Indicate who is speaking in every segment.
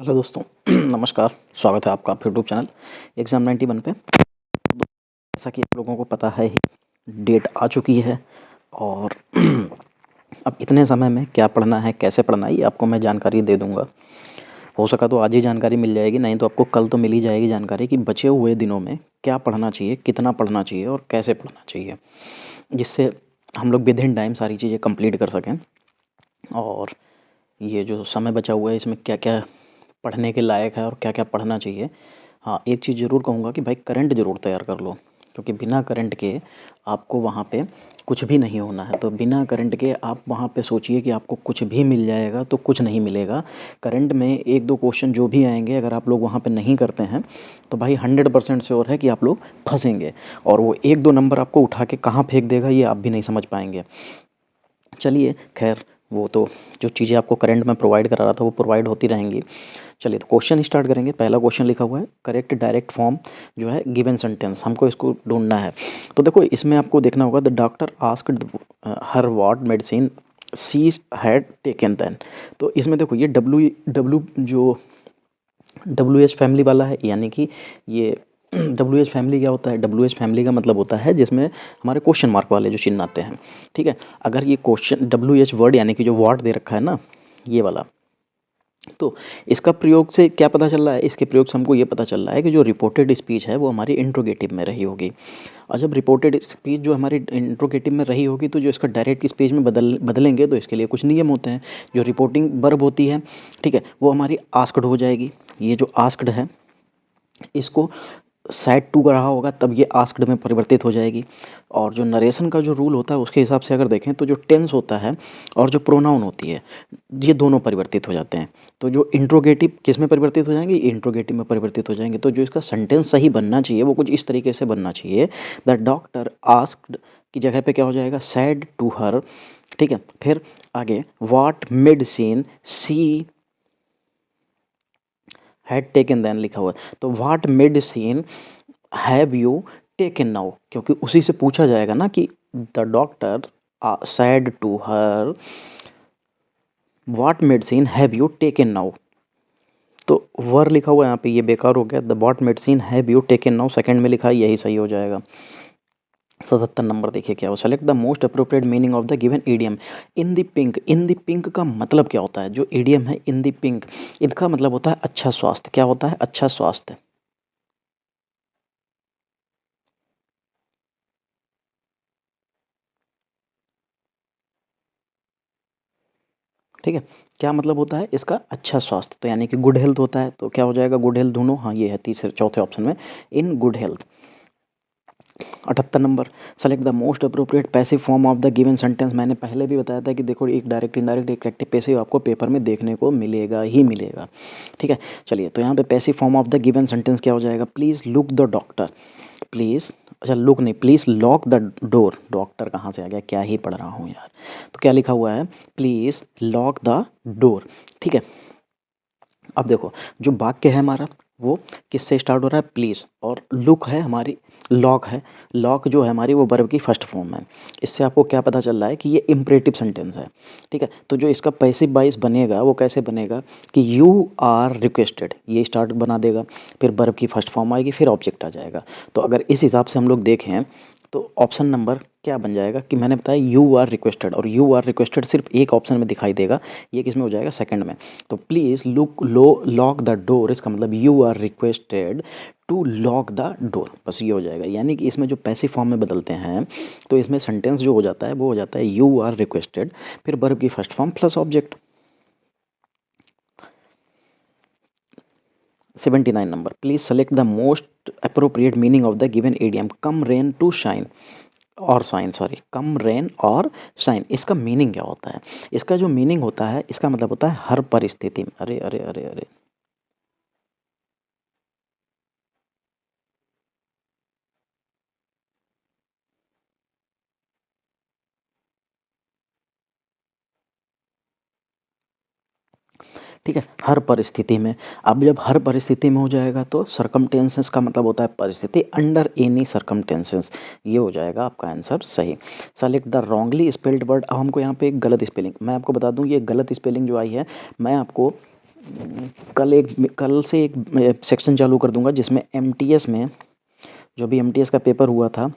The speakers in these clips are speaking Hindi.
Speaker 1: हेलो दोस्तों नमस्कार। स्वागत है आपका यूट्यूब चैनल एग्ज़ाम 91 पे। जैसा कि आप लोगों को पता है ही, डेट आ चुकी है और अब इतने समय में क्या पढ़ना है, कैसे पढ़ना है, ये आपको मैं जानकारी दे दूंगा। हो सका तो आज ही जानकारी मिल जाएगी, नहीं तो आपको कल तो मिल ही जाएगी जानकारी कि बचे हुए दिनों में क्या पढ़ना चाहिए, कितना पढ़ना चाहिए और कैसे पढ़ना चाहिए, जिससे हम लोग विद इन टाइम सारी चीज़ें कंप्लीट कर सकें। और ये जो समय बचा हुआ है इसमें क्या क्या पढ़ने के लायक है और क्या क्या पढ़ना चाहिए। हाँ, एक चीज़ ज़रूर कहूँगा कि भाई करंट ज़रूर तैयार कर लो, क्योंकि बिना करंट के आपको वहाँ पे कुछ भी नहीं होना है। तो बिना करंट के आप वहाँ पे सोचिए कि आपको कुछ भी मिल जाएगा, तो कुछ नहीं मिलेगा। करंट में एक दो क्वेश्चन जो भी आएंगे, अगर आप लोग वहाँ पे नहीं करते हैं तो भाई 100% श्योर है कि आप लोग फंसेंगे, और वो एक दो नंबर आपको उठा के कहाँ फेंक देगा ये आप भी नहीं समझ पाएंगे। चलिए खैर, वो तो जो चीज़ें आपको करंट में प्रोवाइड करा रहा था वो प्रोवाइड होती रहेंगी। चलिए तो क्वेश्चन स्टार्ट करेंगे। पहला क्वेश्चन लिखा हुआ है करेक्ट डायरेक्ट फॉर्म जो है गिवन सेंटेंस, हमको इसको ढूंढना है। तो देखो इसमें आपको देखना होगा the doctor asked her what medicine she had taken then. तो इसमें देखो ये डब्ल्यू डब्ल्यू जो WH फैमिली वाला है, यानी कि ये WH फैमिली क्या होता है? WH फैमिली का मतलब होता है जिसमें हमारे क्वेश्चन मार्क वाले जो चिन्ह आते हैं, ठीक है। अगर ये क्वेश्चन WH वर्ड यानी कि जो वर्ड दे रखा है ना, ये वाला, तो इसका प्रयोग से क्या पता चल रहा है? इसके प्रयोग से हमको ये पता चल रहा है कि जो रिपोर्टेड स्पीच है वो हमारी इंट्रोगेटिव में रही होगी। और जब रिपोर्टेड स्पीच जो हमारी इंट्रोगेटिव में रही होगी तो जो इसका डायरेक्ट स्पीच में बदलेंगे तो इसके लिए कुछ नियम होते हैं। जो रिपोर्टिंग वर्ब होती है, ठीक है, वो हमारी आस्क्ड हो जाएगी। ये जो आस्क्ड है इसको सेड टू रहा होगा तब ये आस्क्ड में परिवर्तित हो जाएगी। और जो नरेशन का जो रूल होता है उसके हिसाब से अगर देखें तो जो टेंस होता है और जो प्रोनाउन होती है ये दोनों परिवर्तित हो जाते हैं। तो जो इंट्रोगेटिव किस में परिवर्तित हो जाएंगे? इंट्रोगेटिव में परिवर्तित हो जाएंगे। तो जो इसका सेंटेंस सही बनना चाहिए वो कुछ इस तरीके से बनना चाहिए, द डॉक्टर आस्क्ड की जगह पे क्या हो जाएगा? सेड टू हर, ठीक है। फिर आगे what medicine she had taken then लिखा हुआ है, तो what medicine have you taken now, क्योंकि उसी से पूछा जाएगा ना कि the doctor said to her what medicine have you taken now. तो वर लिखा हुआ है यहाँ पे, ये बेकार हो गया। The what medicine have you taken now second में लिखा है, यही सही हो जाएगा। 77 नंबर देखिए क्या हो, select the most appropriate meaning of the given idiom in the pink. In the pink का मतलब क्या होता है? जो ईडियम है इन द पिंक, इनका मतलब होता है अच्छा स्वास्थ्य। क्या होता है? अच्छा स्वास्थ्य, ठीक है। क्या मतलब होता है इसका? अच्छा स्वास्थ्य, तो यानी कि गुड हेल्थ होता है। तो क्या हो जाएगा? गुड हेल्थ ढूंढो, हाँ ये है तीसरे चौथे ऑप्शन में, in good health. 78 number, select the most appropriate passive form of the given sentence. मैंने पहले भी बताया था कि देखो एक डायरेक्ट इनडायरेक्ट एक एक्टिव पैसिव आपको पेपर में देखने को मिलेगा ही मिलेगा, ठीक है। चलिए तो यहाँ पे passive form of the given sentence क्या हो जाएगा? Please look the doctor, please, अच्छा लुक नहीं, please lock the door. Doctor कहाँ से आ गया? क्या ही पढ़ रहा हूँ यार। तो क्या लिखा हुआ है? प्लीज़ लॉक द डोर, ठीक है। अब देखो जो वाक्य है हमारा वो किससे स्टार्ट हो रहा है? प्लीज़, और लुक है हमारी, लॉक है, लॉक जो है हमारी वो वर्ब की फर्स्ट फॉर्म है। इससे आपको क्या पता चल रहा है कि ये इम्परेटिव सेंटेंस है, ठीक है। तो जो इसका पैसिव वॉइस बनेगा वो कैसे बनेगा कि यू आर रिक्वेस्टेड, ये स्टार्ट बना देगा, फिर वर्ब की फर्स्ट फॉर्म आएगी, फिर ऑब्जेक्ट आ जाएगा। तो अगर इस हिसाब से हम लोग देखें तो ऑप्शन नंबर क्या बन जाएगा कि मैंने बताया यू आर रिक्वेस्टेड, और यू आर रिक्वेस्टेड सिर्फ एक ऑप्शन में दिखाई देगा, ये किस में हो जाएगा? सेकंड में। तो प्लीज़ लुक लो लॉक द डोर, इसका मतलब you are requested to lock the door, बस ये हो जाएगा। यानी कि इसमें जो पैसिव फॉर्म में बदलते हैं तो इसमें सेंटेंस जो हो जाता है वो हो जाता है यू आर रिक्वेस्टेड, फिर वर्ब की first form plus object. 79 number, please select the most appropriate meaning of the given idiom come rain to shine or shine, sorry, come rain or shine. इसका मीनिंग क्या होता है? इसका जो मीनिंग होता है इसका मतलब होता है हर परिस्थिति में। अरे अरे अरे अरे, ठीक है, हर परिस्थिति में। अब जब हर परिस्थिति में हो जाएगा तो सरकमटेंसेस का मतलब होता है परिस्थिति, अंडर एनी सरकमटेंसेस, ये हो जाएगा आपका आंसर सही। Select the wrongly spelled word. अब हमको यहाँ पे एक गलत स्पेलिंग, मैं आपको बता दूँ ये गलत स्पेलिंग जो आई है मैं आपको कल से एक सेक्शन चालू कर दूंगा जिसमें एमटीएस में, जो भी एमटीएस का पेपर हुआ था,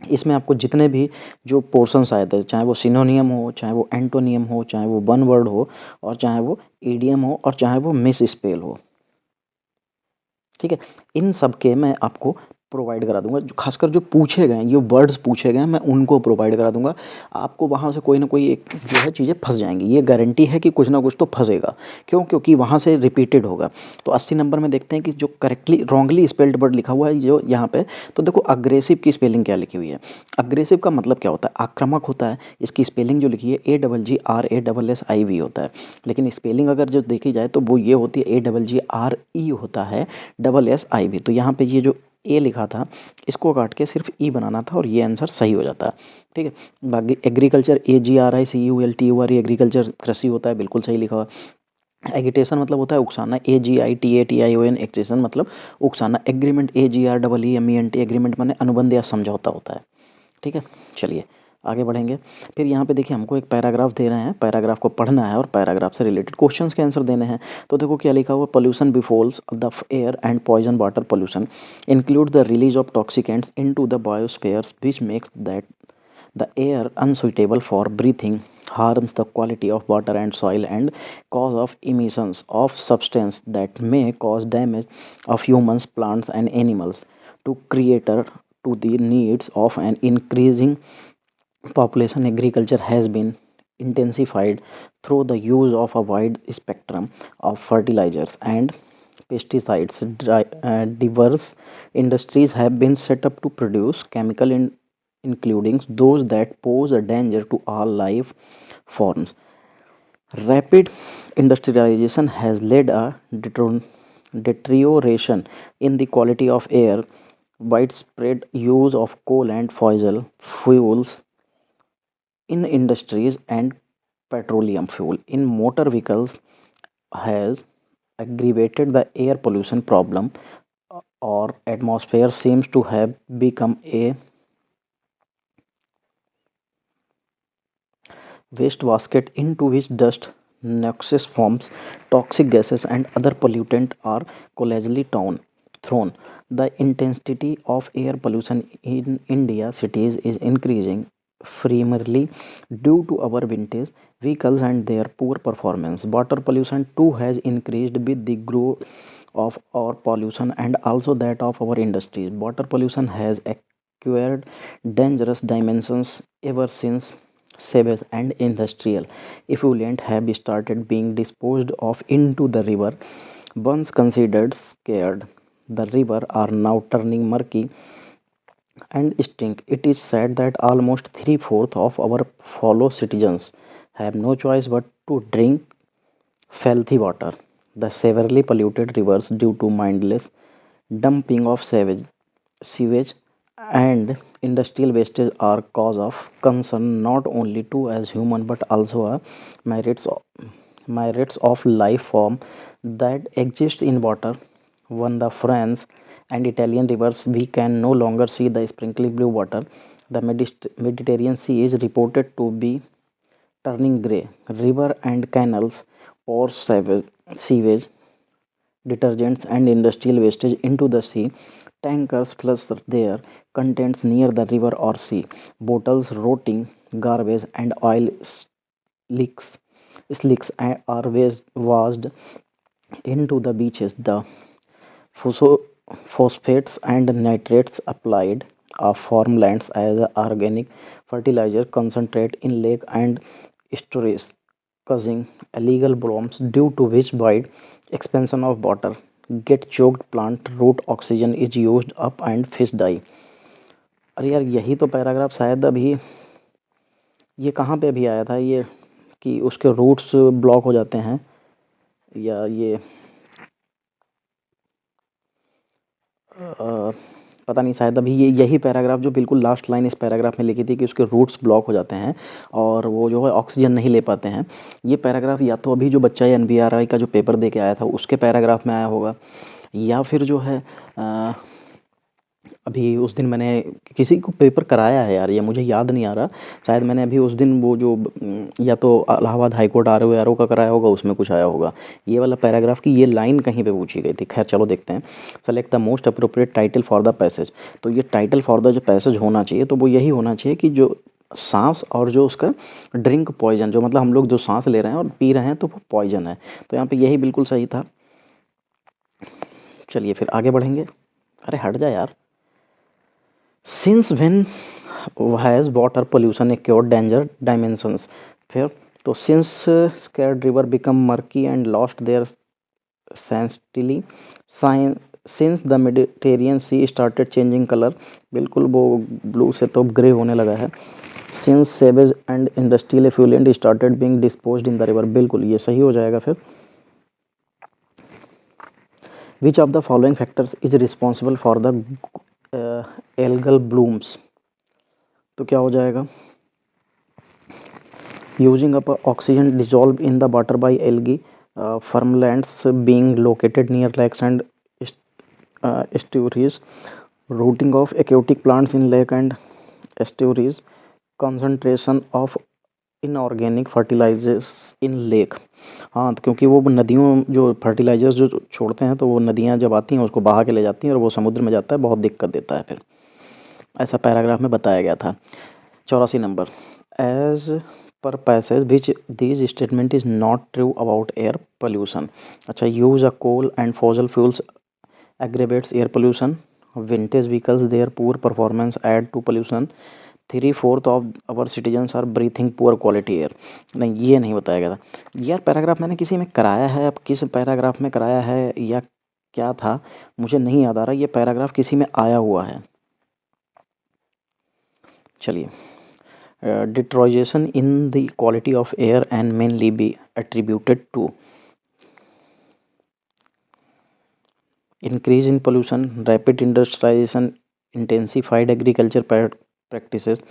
Speaker 1: इसमें आपको जितने भी जो पोर्शंस आए थे, चाहे वो सिनोनियम हो, चाहे वो एंटोनियम हो, चाहे वो वन वर्ड हो, और चाहे वो ईडियम हो, और चाहे वो मिस स्पेल हो, ठीक है, इन सब के मैं आपको प्रोवाइड करा दूंगा। जो खासकर जो पूछे गए हैं, ये वर्ड्स पूछे गए हैं, मैं उनको प्रोवाइड करा दूंगा। आपको वहाँ से कोई ना कोई एक जो है चीज़ें फंस जाएंगी, ये गारंटी है कि कुछ ना कुछ तो फंसेगा। क्यों? क्योंकि वहाँ से रिपीटेड होगा। तो 80 नंबर में देखते हैं कि जो करेक्टली रॉन्गली स्पेल्ड वर्ड लिखा हुआ है जो यहाँ पे, तो देखो अग्रेसिव की स्पेलिंग क्या लिखी हुई है। अग्रेसिव का मतलब क्या होता है? आक्रामक होता है। इसकी स्पेलिंग जो लिखी है AGGRASSIV होता है, लेकिन स्पेलिंग अगर जो देखी जाए तो वो ये होती है AGGRE होता है SSIV। तो यहाँ पे ये जो ए लिखा था इसको काट के सिर्फ ई बनाना था और ये आंसर सही हो जाता है, ठीक है। बाकी एग्रीकल्चर AGRICULTURE एग्रीकल्चर कृषि होता है, बिल्कुल सही लिखा हुआ। एगिटेशन मतलब होता है उकसाना, AGITATION एक्टेशन मतलब उकसाना। एग्रीमेंट AGREEMENT एग्रीमेंट माने अनुबंध या समझौता होता है, ठीक है। चलिए आगे बढ़ेंगे। फिर यहाँ पे देखिए हमको एक पैराग्राफ दे रहे हैं, पैराग्राफ को पढ़ना है और पैराग्राफ से रिलेटेड क्वेश्चंस के आंसर देने हैं। तो देखो क्या लिखा हुआ, pollution befouls the air and poison water pollution include the release of toxicants into the biosphere which makes that the air unsuitable for breathing, harms the quality of water and soil, and cause of emissions of substance that may cause damage of humans, plants, and animals to creator to the needs of an increasing population. Agriculture has been intensified through the use of a wide spectrum of fertilizers and pesticides. Diverse industries have been set up to produce including those that pose a danger to all life forms. Rapid industrialization has led a deterioration in the quality of air. Widespread use of coal and fossil fuels in industries and petroleum fuel in motor vehicles has aggravated the air pollution problem. Our atmosphere seems to have become a waste basket into which dust, noxious forms, toxic gases, and other pollutants are collectively thrown. The intensity of air pollution in India cities is increasing primarily due to our vintage vehicles and their poor performance. Water pollution too has increased with the growth of our pollution and also that of our industries. Water pollution has acquired dangerous dimensions ever since sewage and industrial effluent have started being disposed of into the river. Once considered scared, the river are now turning murky and stink. It is said that almost three-fourths of our fellow citizens have no choice but to drink filthy water. The severely polluted rivers due to mindless dumping of sewage and industrial wastage are cause of concern not only to as human but also a merits of, merits of life form that exist in water. When the French and Italian rivers we can no longer see the sparkly blue water. The Mediterranean Sea is reported to be turning grey. River and canals pour sewage, detergents, and industrial wastage into the sea. Tankers flush their contents near the river or sea. Bottles, rotting garbage, and oil slicks are washed into the beaches. The phoso- phosphates and nitrates applied of farmlands as a organic fertilizer concentrate in lake and estuaries, causing illegal blooms due to which wide expansion of water get choked, plant root oxygen is used up and fish die. अरे यार यही तो पैराग्राफ शायद अभी ये कहाँ पे अभी आया था ये, कि उसके रूट्स ब्लॉक हो जाते हैं, या ये पता नहीं, शायद अभी ये यही पैराग्राफ जो बिल्कुल लास्ट लाइन इस पैराग्राफ में लिखी थी कि उसके रूट्स ब्लॉक हो जाते हैं और वो जो है ऑक्सीजन नहीं ले पाते हैं। ये पैराग्राफ या तो अभी जो बच्चा NBRI का जो पेपर दे के आया था उसके पैराग्राफ में आया होगा, या फिर जो है अभी उस दिन मैंने किसी को पेपर कराया है यार, ये मुझे याद नहीं आ रहा। शायद मैंने अभी उस दिन वो जो या तो Allahabad high court R O का कराया होगा, उसमें कुछ आया होगा। ये वाला पैराग्राफ की ये लाइन कहीं पे पूछी गई थी। खैर चलो देखते हैं। Select the most appropriate title for the passage. तो ये टाइटल फॉर द जो पैसेज होना चाहिए, तो वो यही होना चाहिए कि जो सांस और जो उसका ड्रिंक पॉइजन, जो मतलब हम लोग जो सांस ले रहे हैं और पी रहे हैं तो वो पॉइजन है। तो यहाँ पे यही बिल्कुल सही था। चलिए फिर आगे बढ़ेंगे। अरे हट जा यार। Since when has water pollution acquired danger dimensions. फिर तो since sacred river become murky and lost their sanctity sign since the Mediterranean sea started changing colour. बिल्कुल वो ब्लू से तो ग्रे होने लगा है। Since sewage and industrial effluent started being disposed in the river. बिल्कुल ये सही हो जाएगा। फिर which of the following factors is responsible for the algal blooms. तो क्या हो जाएगा? Using up oxygen dissolve in the water by algae, farmlands being located near lakes and estuaries, rooting of aquatic plants in lake and estuaries, concentration of inorganic fertilizers in lake. हाँ, तो क्योंकि वो नदियों जो फर्टिलाइजर्स जो छोड़ते हैं, तो वो नदियाँ जब आती हैं उसको बहा के ले जाती हैं और वो समुद्र में जाता है, बहुत दिक्कत देता है। फिर ऐसा पैराग्राफ में बताया गया था। 84 नंबर। As per passage which this statement is not true about air pollution. अच्छा, use a coal and fossil fuels aggravates air pollution. Vintage vehicles, their poor performance add to pollution. 3/4 of our citizens are breathing poor quality air। नहीं, ये नहीं बताया गया था यार। पैराग्राफ मैंने किसी में कराया है, अब किस पैराग्राफ में कराया है या क्या था मुझे नहीं याद आ रहा। ये पैराग्राफ किसी में आया हुआ है। चलिए, deterioration in the quality of air and mainly be attributed to increase in pollution, rapid industrialization, intensified agriculture practices,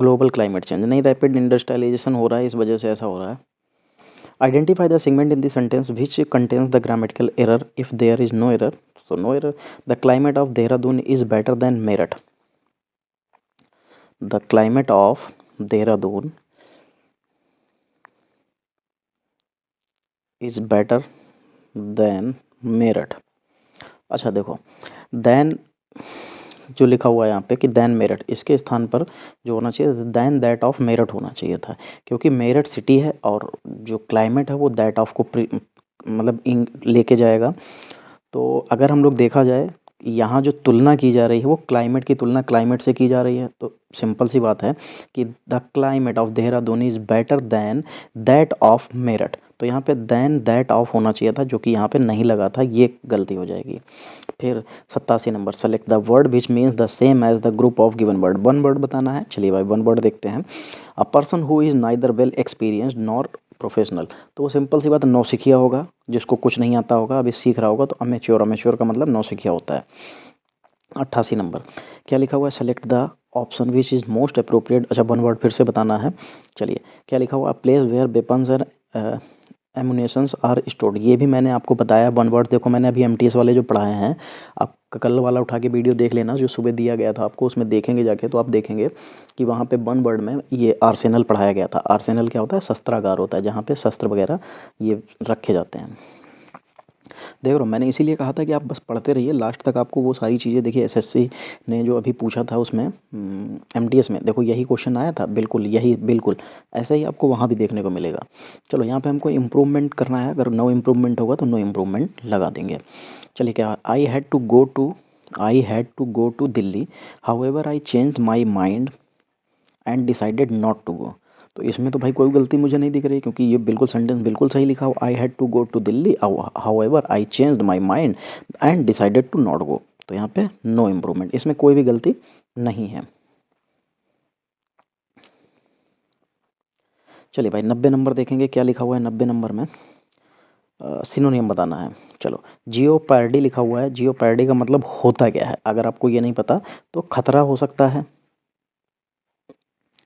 Speaker 1: global climate change। नहीं, रैपिड इंडस्ट्रियलाइजेशन हो रहा है, इस वजह से ऐसा हो रहा है। Identify the segment in the sentence which contains the grammatical error if there is no error. So no error. The climate of Dehradun is better than Meerut. The climate of Dehradun is better than Meerut. अच्छा देखो, देन जो लिखा हुआ है यहाँ पे कि दैन मेरठ, इसके स्थान पर जो होना चाहिए दैन दैट ऑफ मेरठ होना चाहिए था, क्योंकि मेरठ सिटी है और जो क्लाइमेट है वो दैट ऑफ को मतलब लेके जाएगा। तो अगर हम लोग देखा जाए, यहाँ जो तुलना की जा रही है वो क्लाइमेट की तुलना क्लाइमेट से की जा रही है, तो सिंपल सी बात है कि the climate of Dehradun is better than that of Meerut. तो यहाँ पे दैन दैट ऑफ होना चाहिए था, जो कि यहाँ पे नहीं लगा था, ये गलती हो जाएगी। फिर 87 number. Select the word which means the same as the group of given word. One word बताना है। चलिए भाई, वन वर्ड देखते हैं। A person who is neither well experienced nor professional. तो वो सिंपल सी बात नौसिखिया होगा, जिसको कुछ नहीं आता होगा, अभी सीख रहा होगा। तो अमेच्योर, अमेच्योर का मतलब नौसिखिया होता है। 88 नंबर। क्या लिखा हुआ है? Select the option which is most appropriate. अच्छा, वन वर्ड फिर से बताना है। चलिए, क्या लिखा हुआ? Place where weapons and ammunitions are stored. ये भी मैंने आपको बताया वन वर्ड। देखो, मैंने अभी एमटीएस वाले जो पढ़ाए हैं, आप कल वाला उठा के वीडियो देख लेना, जो सुबह दिया गया था आपको, उसमें देखेंगे जाके तो आप देखेंगे कि वहाँ पे वन वर्ड में ये आर्सेनल पढ़ाया गया था। आर्सेनल क्या होता है? शस्त्रागार होता है, जहाँ पे शस्त्र वगैरह ये रखे जाते हैं। देख रहे हो, मैंने इसीलिए कहा था कि आप बस पढ़ते रहिए लास्ट तक, आपको वो सारी चीज़ें। देखिए, एसएससी ने जो अभी पूछा था उसमें एमटीएस में, देखो यही क्वेश्चन आया था, बिल्कुल यही, बिल्कुल ऐसा ही आपको वहाँ भी देखने को मिलेगा। चलो, यहाँ पे हमको इम्प्रूवमेंट करना है। अगर नो इम्प्रूवमेंट होगा तो नो इम्प्रूवमेंट लगा देंगे। चलिए, क्या? I had to go to Delhi, however I changed my mind and decided not to go. तो इसमें तो भाई कोई गलती मुझे नहीं दिख रही, क्योंकि ये बिल्कुल सेंटेंस बिल्कुल सही लिखा हुआ। I had to go to Delhi, however I changed my mind and decided to not go. तो यहाँ पे नो इम्प्रूवमेंट, इसमें कोई भी गलती नहीं है। चलिए भाई, 90 नंबर देखेंगे क्या लिखा हुआ है 90 नंबर में। सिनोनियम बताना है। चलो, जियोपैर्डी लिखा हुआ है। जियोपैर्डी का मतलब होता क्या है? अगर आपको ये नहीं पता तो खतरा हो सकता है,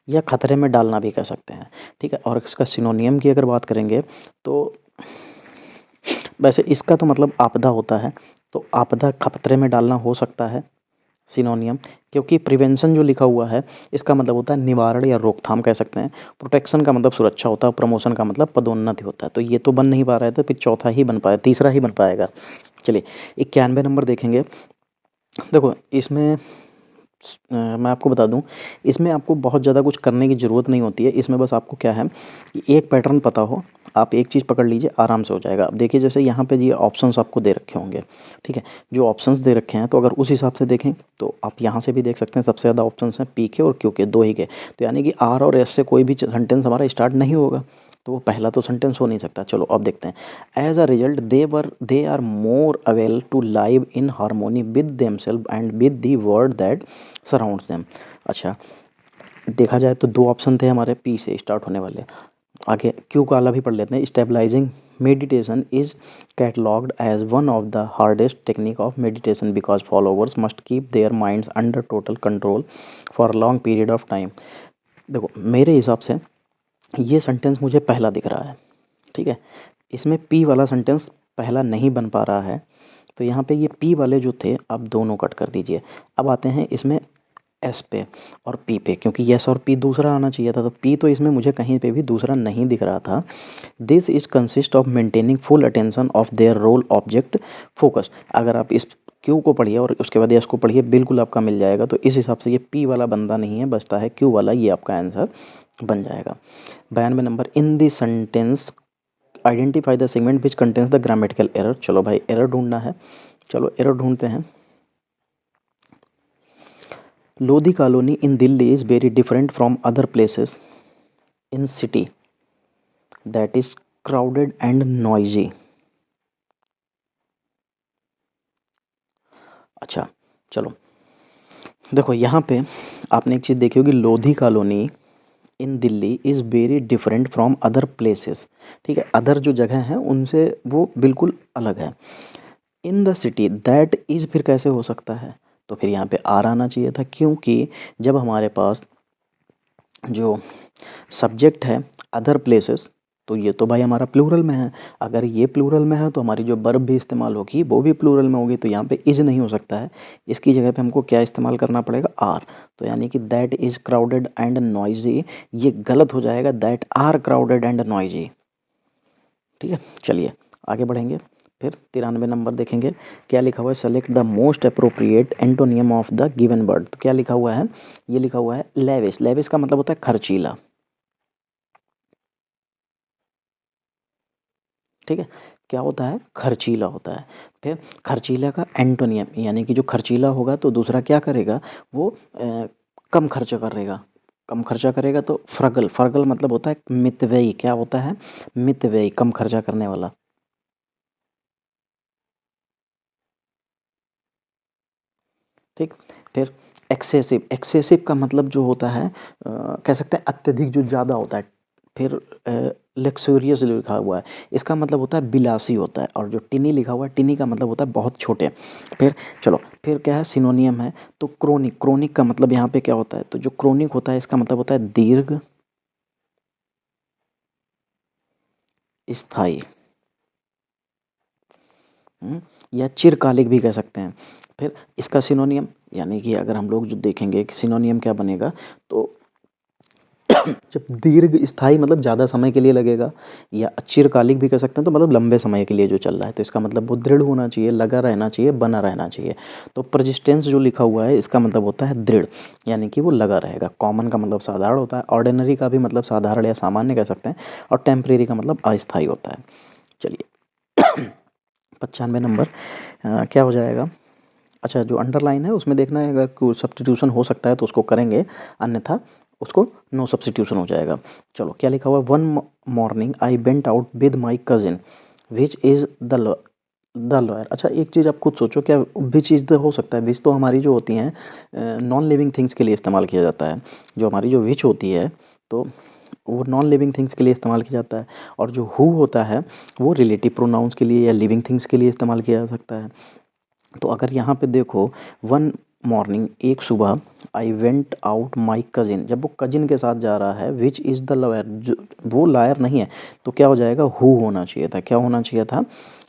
Speaker 1: या खतरे में डालना भी कह सकते हैं, ठीक है। और इसका सिनोनियम की अगर बात करेंगे तो वैसे इसका तो मतलब आपदा होता है, तो आपदा खतरे में डालना हो सकता है, सिनोनियम, क्योंकि प्रिवेंशन जो लिखा हुआ है इसका मतलब होता है निवारण या रोकथाम कह सकते हैं। प्रोटेक्शन का मतलब सुरक्षा होता है, प्रमोशन का मतलब पदोन्नति होता है। तो ये तो बन नहीं पा रहा है, तो फिर चौथा ही बन पाया, तीसरा ही बन पाएगा। चलिए 91 नंबर देखेंगे। देखो इसमें मैं आपको बता दूं, इसमें आपको बहुत ज़्यादा कुछ करने की ज़रूरत नहीं होती है। इसमें बस आपको क्या है कि एक पैटर्न पता हो, आप एक चीज़ पकड़ लीजिए, आराम से हो जाएगा। अब देखिए जैसे यहाँ पे ये ऑप्शंस आपको दे रखे होंगे, ठीक है। जो ऑप्शंस दे रखे हैं तो अगर उस हिसाब से देखें तो आप यहाँ से भी देख सकते हैं सबसे ज़्यादा ऑप्शंस हैं पी के और क्यू के, दो ही के। तो यानी कि आर और एस से कोई भी सेंटेंस हमारा स्टार्ट नहीं होगा, तो वो पहला तो सेंटेंस हो नहीं सकता। चलो अब देखते हैं। As a result they are more avail to live in harmony with themselves and with the world that surrounds them. अच्छा, देखा जाए तो दो ऑप्शन थे हमारे पी से स्टार्ट होने वाले। आगे क्यू का वाला भी पढ़ लेते हैं। Stabilizing meditation is catalogued as one of the hardest technique of meditation because followers must keep their minds under total control for long period of time. देखो मेरे हिसाब से ये सेंटेंस मुझे पहला दिख रहा है, ठीक है। इसमें पी वाला सेंटेंस पहला नहीं बन पा रहा है, तो यहाँ पे ये पी वाले जो थे आप दोनों कट कर दीजिए। अब आते हैं इसमें एस पे और पी पे, क्योंकि यस और पी दूसरा आना चाहिए था, तो पी तो इसमें मुझे कहीं पे भी दूसरा नहीं दिख रहा था। This is consist of maintaining full attention of their role object focus. अगर आप इस क्यू को पढ़िए और उसके बाद एस को पढ़िए, बिल्कुल आपका मिल जाएगा। तो इस हिसाब से ये पी वाला बंदा नहीं है, बचता है क्यू वाला, ये आपका आंसर बन जाएगा। 92 number, in the sentence identify the segment which contains the grammatical error. चलो भाई एरर ढूंढना है, चलो एरर ढूंढते हैं। Lodhi colony in Delhi is very different from other places in city that is crowded and noisy. अच्छा चलो, देखो यहाँ पे आपने एक चीज़ देखी होगी, Lodhi colony in Delhi is very different from other places, ठीक है। अदर जो जगह हैं उनसे वो बिल्कुल अलग है। In the city that is फिर कैसे हो सकता है, तो फिर यहाँ पे आर आना चाहिए था, क्योंकि जब हमारे पास जो सब्जेक्ट है अदर प्लेसेस, तो ये तो भाई हमारा प्लूरल में है। अगर ये प्लूरल में है तो हमारी जो वर्ब भी इस्तेमाल होगी वो भी प्लूरल में होगी, तो यहाँ पे इज नहीं हो सकता है। इसकी जगह पे हमको क्या इस्तेमाल करना पड़ेगा, आर। तो यानी कि that is crowded and noisy, ये गलत हो जाएगा, that are crowded and noisy, ठीक है। चलिए आगे बढ़ेंगे। फिर 93 नंबर देखेंगे, क्या लिखा हुआ है, select the most appropriate antonym of the given word. तो क्या लिखा हुआ है, ये लिखा हुआ है लेविश। लेविश का मतलब होता है खर्चीला, ठीक है। क्या होता है, खर्चीला होता है। फिर खर्चीला का एंटोनियम, यानी कि जो खर्चीला होगा तो दूसरा क्या करेगा, वो कम खर्चा करेगा। कम खर्चा करेगा तो फ्रगल, फ्रगल मतलब होता है मितव्ययी। क्या होता है, मितव्ययी, कम खर्चा करने वाला, ठीक। फिर एक्सेसिव, एक्सेसिव का मतलब जो होता है कह सकते हैं अत्यधिक, जो ज़्यादा होता है। फिर लक्सूरियस लिखा हुआ है, इसका मतलब होता है बिलासी होता है। और जो टिनी लिखा हुआ है, टिनी का मतलब होता है बहुत छोटे। फिर चलो, फिर क्या है, सिनोनियम है तो क्रोनिक। क्रोनिक का मतलब यहाँ पे क्या होता है, तो जो क्रोनिक होता है इसका मतलब होता है दीर्घ स्थायी, या चिरकालिक भी कह सकते हैं। फिर इसका सिनोनियम, यानी कि अगर हम लोग जो देखेंगे कि सिनोनियम क्या बनेगा, तो जब दीर्घ स्थायी मतलब ज़्यादा समय के लिए लगेगा, या चिरकालिक भी कह सकते हैं, तो मतलब लंबे समय के लिए जो चल रहा है, तो इसका मतलब वो दृढ़ होना चाहिए, लगा रहना चाहिए, बना रहना चाहिए। तो परसिस्टेंस जो लिखा हुआ है इसका मतलब होता है दृढ़, यानी कि वो लगा रहेगा। कॉमन का मतलब साधारण होता है, ऑर्डिनरी का भी मतलब साधारण या सामान्य कह सकते हैं, और टेम्परेरी का मतलब अस्थायी होता है। चलिए 95 नंबर क्या हो जाएगा। अच्छा, जो अंडरलाइन है उसमें देखना है, अगर कोई सब्स्टिट्यूशन हो सकता है तो उसको करेंगे, अन्यथा उसको नो सब्स्टिट्यूशन हो जाएगा। चलो क्या लिखा हुआ, one morning I went out with my cousin which is the lawyer. अच्छा एक चीज़ आप खुद सोचो, क्या विच इज़ द हो सकता है, विच तो हमारी जो होती हैं नॉन लिविंग थिंग्स के लिए इस्तेमाल किया जाता है। जो हमारी जो विच होती है तो वो नॉन लिविंग थिंग्स के लिए इस्तेमाल किया जाता है, और जो हु होता है वो रिलेटिव प्रोनाउंस के लिए या लिविंग थिंग्स के लिए इस्तेमाल किया जा सकता है। तो अगर यहाँ पे देखो, वन मॉर्निंग एक सुबह, I went out my cousin, जब वो कजिन के साथ जा रहा है, विच इज़ द लॉयर, जो वो लायर नहीं है, तो क्या हो जाएगा, हु होना चाहिए था। क्या होना चाहिए था,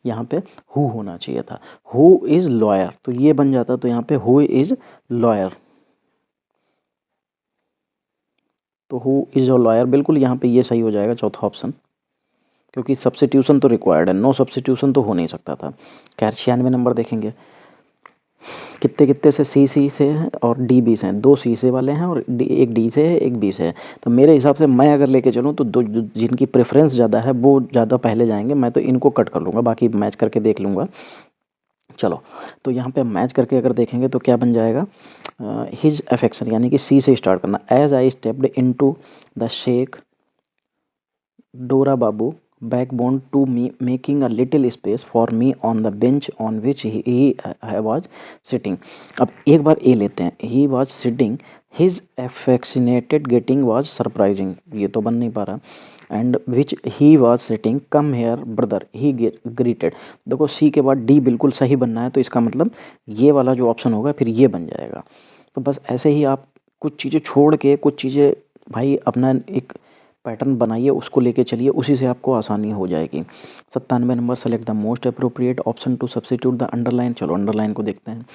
Speaker 1: यहाँ पे हु होना चाहिए था, हु इज़ लॉयर, तो ये बन जाता, तो यहाँ पे हु इज़ लॉयर, तो हु इज़ अ लॉयर, बिल्कुल यहाँ पे ये सही हो जाएगा चौथा ऑप्शन, क्योंकि सब्स्टिट्यूशन तो रिक्वायर्ड है, नो सब्स्टिट्यूशन तो हो नहीं सकता था। खैर 96 नंबर देखेंगे, कितने कितने से सी से हैं और डी बी से हैं, 2 सी से वाले हैं और एक डी से है, एक बी से है। तो मेरे हिसाब से मैं अगर लेके चलूँ तो जिनकी प्रेफरेंस ज़्यादा है वो ज़्यादा पहले जाएंगे, मैं तो इनको कट कर लूँगा, बाकी मैच करके देख लूँगा। चलो, तो यहाँ पे मैच करके अगर देखेंगे तो क्या बन जाएगा, हिज अफेक्शन, यानी कि सी से स्टार्ट करना। As I stepped into the शेख डोरा बाबू backbone to me, making a little space for me on the bench on which he was sitting। अब एक बार ए लेते हैं, he was sitting, his affectionated getting was surprising, ये तो बन नहीं पा रहा। And which he was sitting come here brother he greeted. देखो सी के बाद डी बिल्कुल सही बनना है, तो इसका मतलब ये वाला जो ऑप्शन होगा फिर ये बन जाएगा। तो बस ऐसे ही आप कुछ चीज़ें छोड़ के कुछ चीज़ें भाई अपना एक पैटर्न बनाइए, उसको लेके चलिए, उसी से आपको आसानी हो जाएगी। 97 number, select the most appropriate option to substitute the underline. चलो अंडरलाइन को देखते हैं।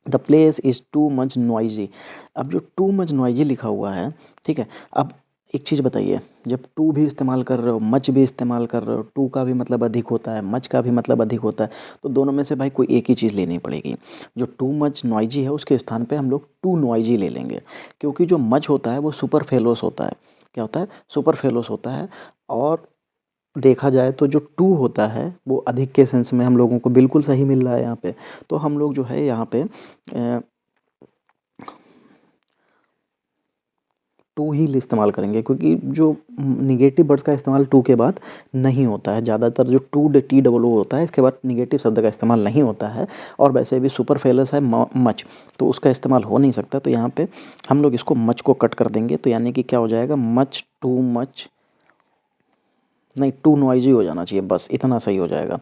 Speaker 1: The place is too much noisy. अब जो टू मच नॉइजी लिखा हुआ है, ठीक है, अब एक चीज़ बताइए, जब टू भी इस्तेमाल कर रहे हो, मच भी इस्तेमाल कर रहे हो, टू का भी मतलब अधिक होता है, मच का भी मतलब अधिक होता है, तो दोनों में से भाई कोई एक ही चीज़ लेनी पड़ेगी। जो टू मच नॉइजी है उसके स्थान पे हम लोग टू नॉइजी ले लेंगे, क्योंकि जो मच होता है वो सुपरफ्लुअस होता है। क्या होता है? सुपरफ्लुअस होता है। और देखा जाए तो जो टू होता है वो अधिक के सेंस में हम लोगों को बिल्कुल सही मिल रहा है यहाँ पे। तो हम लोग जो है यहाँ पे टू ही इस्तेमाल करेंगे, क्योंकि जो निगेटिव वर्ड्स का इस्तेमाल टू के बाद नहीं होता है ज़्यादातर। जो टू टी डबल ओ होता है इसके बाद निगेटिव शब्द का इस्तेमाल नहीं होता है। और वैसे भी सुपरफ्लुअस है मच, तो उसका इस्तेमाल हो नहीं सकता। तो यहाँ पे हम लोग इसको मच को कट कर देंगे, तो यानी कि क्या हो जाएगा, मच टू मच, नहीं टू नॉइजी हो जाना चाहिए, बस इतना सही हो जाएगा।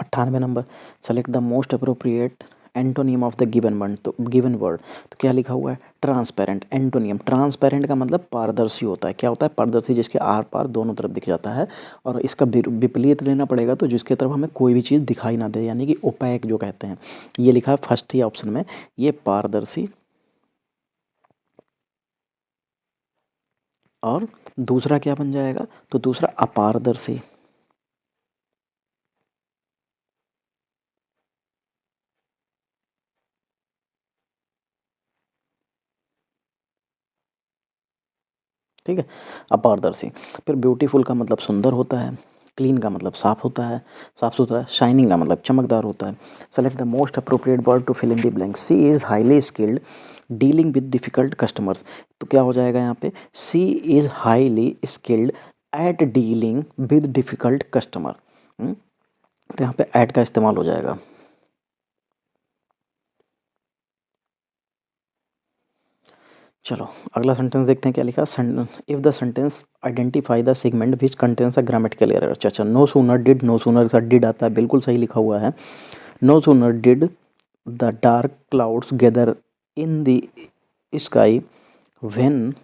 Speaker 1: 98 number, select the most appropriate antonym of the given word. तो क्या लिखा हुआ है, ट्रांसपेरेंट। एंटोनियम, ट्रांसपेरेंट का मतलब पारदर्शी होता है। क्या होता है? पारदर्शी, जिसके आर पार दोनों तरफ दिख जाता है। और इसका विपरीत लेना पड़ेगा, तो जिसके तरफ हमें कोई भी चीज़ दिखाई ना दे, यानी कि ओपैक जो कहते हैं। ये लिखा है फर्स्ट ही ऑप्शन में, ये पारदर्शी। और दूसरा क्या बन जाएगा, तो दूसरा अपारदर्शी। ठीक है, अपारदर्शी। फिर ब्यूटीफुल का मतलब सुंदर होता है, क्लीन का मतलब साफ होता है, साफ सुथरा, शाइनिंग का मतलब चमकदार होता है। Select the most appropriate word to fill in the blank. She is highly skilled dealing with difficult customers. तो क्या हो जाएगा यहाँ पे, she is highly skilled at dealing with difficult customer. तो यहाँ पे एट का इस्तेमाल हो जाएगा। चलो अगला सेंटेंस देखते हैं क्या लिखा। If the sentence identify the segment which contains a grammatical error. अच्छा, no sooner did, no sooner के साथ डिड आता है, बिल्कुल सही लिखा हुआ है। No sooner did the dark clouds gather in the sky when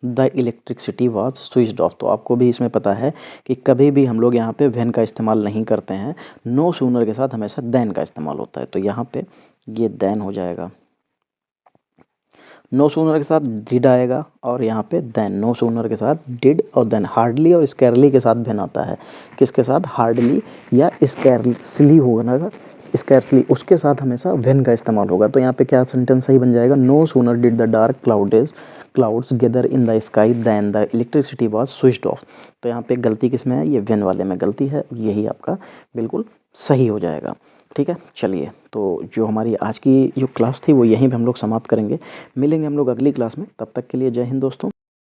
Speaker 1: the electricity was switched off. तो आपको भी इसमें पता है कि कभी भी हम लोग यहाँ पे व्हेन का इस्तेमाल नहीं करते हैं, नो सूनर के साथ हमेशा देन का इस्तेमाल होता है। तो यहाँ पे ये देन हो जाएगा। नो सूनर के साथ डिड आएगा और यहाँ पे देन। नो सूनर के साथ डिड और देन। हार्डली और स्कैरली के साथ भेन आता है। किसके साथ? हार्डली या स्कैरसली होगा ना, अगर स्कैरसली उसके साथ हमेशा वेन का इस्तेमाल होगा। तो यहाँ पे क्या सेंटेंस सही बन जाएगा, no sooner did the dark clouds gather in the sky than the electricity was switched off. तो यहाँ पे गलती किस में है, ये वेन वाले में गलती है, यही आपका बिल्कुल सही हो जाएगा। ठीक है, चलिए तो जो हमारी आज की जो क्लास थी वो यहीं पे हम लोग समाप्त करेंगे। मिलेंगे हम लोग अगली क्लास में, तब तक के लिए जय हिंद दोस्तों।